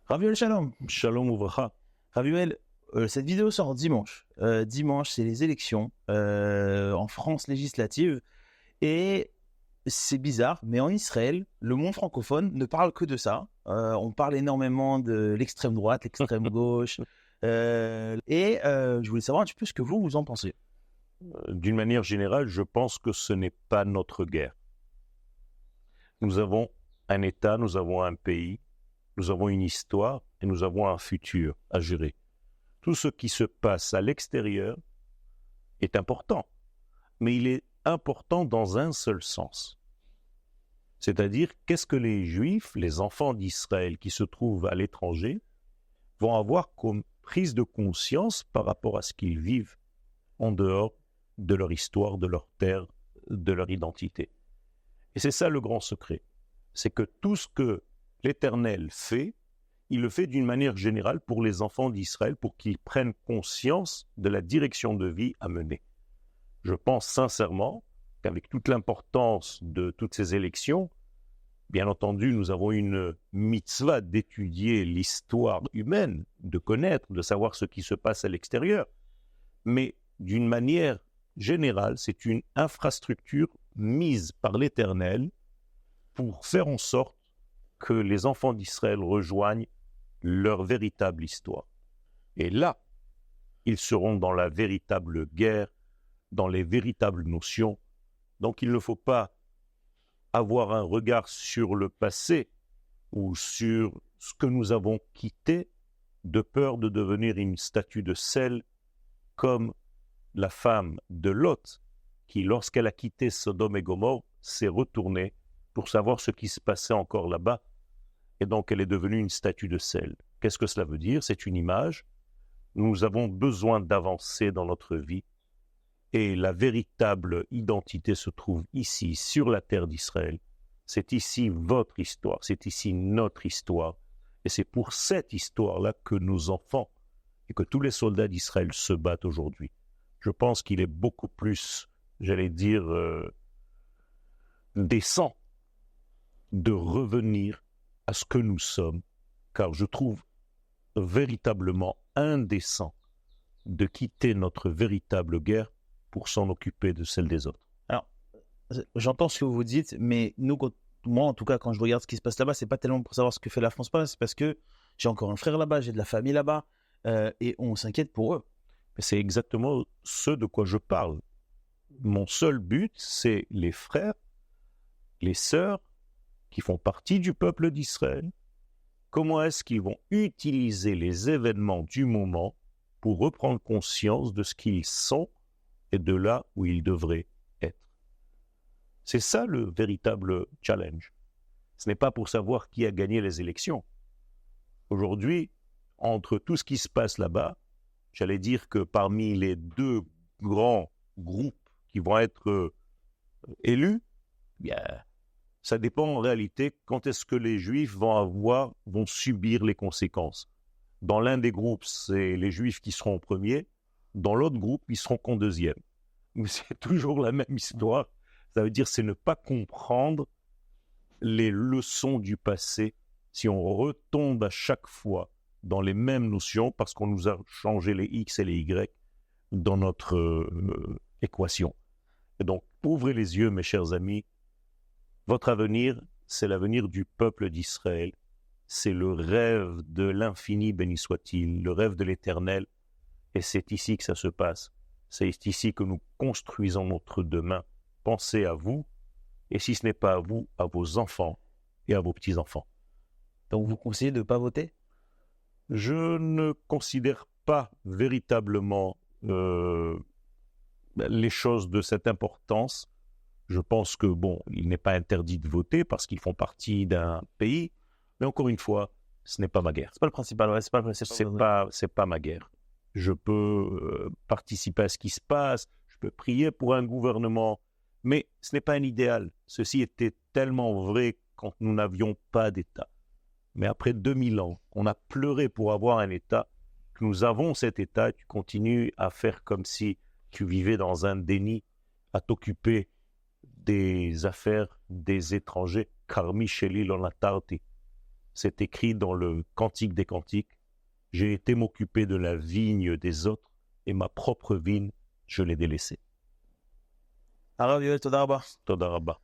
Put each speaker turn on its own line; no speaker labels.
Raviol Shalom.
Shalom Ouvracha.
Raviol, cette vidéo sort dimanche. Dimanche, c'est les élections en France législative. Et c'est bizarre, mais en Israël, le monde francophone ne parle que de ça. On parle énormément de l'extrême droite, l'extrême gauche. Je voulais savoir un petit peu ce que vous en pensez.
D'une manière générale, je pense que ce n'est pas notre guerre. Nous avons un État, nous avons un pays, nous avons une histoire et nous avons un futur à gérer. Tout ce qui se passe à l'extérieur est important, mais il est important dans un seul sens. C'est-à-dire, qu'est-ce que les Juifs, les enfants d'Israël qui se trouvent à l'étranger, vont avoir comme prise de conscience par rapport à ce qu'ils vivent en dehors de leur histoire, de leur terre, de leur identité. Et c'est ça le grand secret. C'est que tout ce que l'Éternel fait, il le fait d'une manière générale pour les enfants d'Israël, pour qu'ils prennent conscience de la direction de vie à mener. Je pense sincèrement qu'avec toute l'importance de toutes ces élections, bien entendu, nous avons une mitzvah d'étudier l'histoire humaine, de connaître, de savoir ce qui se passe à l'extérieur. Mais d'une manière générale, c'est une infrastructure mise par l'Éternel pour faire en sorte que les enfants d'Israël rejoignent leur véritable histoire. Et là, ils seront dans la véritable guerre, dans les véritables notions. Donc il ne faut pas avoir un regard sur le passé ou sur ce que nous avons quitté de peur de devenir une statue de sel comme la femme de Lot qui, lorsqu'elle a quitté Sodome et Gomorrhe, s'est retournée pour savoir ce qui se passait encore là-bas. Et donc elle est devenue une statue de sel. Qu'est-ce que cela veut dire? C'est une image. Nous avons besoin d'avancer dans notre vie. Et la véritable identité se trouve ici, sur la terre d'Israël. C'est ici votre histoire, c'est ici notre histoire. Et c'est pour cette histoire-là que nos enfants et que tous les soldats d'Israël se battent aujourd'hui. Je pense qu'il est beaucoup plus, j'allais dire, décent de revenir à ce que nous sommes, car je trouve véritablement indécent de quitter notre véritable guerre pour s'en occuper de celle des autres.
Alors, j'entends ce que vous dites, mais moi, en tout cas, quand je regarde ce qui se passe là-bas, c'est pas tellement pour savoir ce que fait la France, c'est parce que j'ai encore un frère là-bas, j'ai de la famille là-bas, et on s'inquiète pour eux.
C'est exactement ce de quoi je parle. Mon seul but, c'est les frères, les sœurs qui font partie du peuple d'Israël. Comment est-ce qu'ils vont utiliser les événements du moment pour reprendre conscience de ce qu'ils sont et de là où ils devraient être. C'est ça le véritable challenge. Ce n'est pas pour savoir qui a gagné les élections. Aujourd'hui, entre tout ce qui se passe là-bas, j'allais dire que parmi les deux grands groupes qui vont être élus, bien, ça dépend en réalité quand est-ce que les Juifs vont subir les conséquences. Dans l'un des groupes, c'est les Juifs qui seront en premier. Dans l'autre groupe, ils seront qu'en deuxième. Mais c'est toujours la même histoire. Ça veut dire c'est ne pas comprendre les leçons du passé si on retombe à chaque fois dans les mêmes notions parce qu'on nous a changé les X et les Y dans notre équation. Et donc, ouvrez les yeux, mes chers amis. Votre avenir, c'est l'avenir du peuple d'Israël. C'est le rêve de l'infini, béni soit-il, le rêve de l'éternel. Et c'est ici que ça se passe. C'est ici que nous construisons notre demain. Pensez à vous, et si ce n'est pas à vous, à vos enfants et à vos petits-enfants.
Donc vous conseillez de ne pas voter?
Je ne considère pas véritablement les choses de cette importance. Je pense que, il n'est pas interdit de voter parce qu'ils font partie d'un pays, mais encore une fois, ce n'est pas ma guerre.
C'est pas le principal, ouais,
C'est pas ma guerre. Je peux participer à ce qui se passe, je peux prier pour un gouvernement, mais ce n'est pas un idéal. Ceci était tellement vrai quand nous n'avions pas d'État. Mais après 2000 ans, on a pleuré pour avoir un État, que nous avons cet État, et tu continues à faire comme si tu vivais dans un déni, à t'occuper des affaires des étrangers. Karmi Sheli Lonatarti. C'est écrit dans le Cantique des Cantiques. J'ai été m'occuper de la vigne des autres et ma propre vigne, je l'ai délaissée.
Arav Yoel, toda rabba.
Toda Rabba.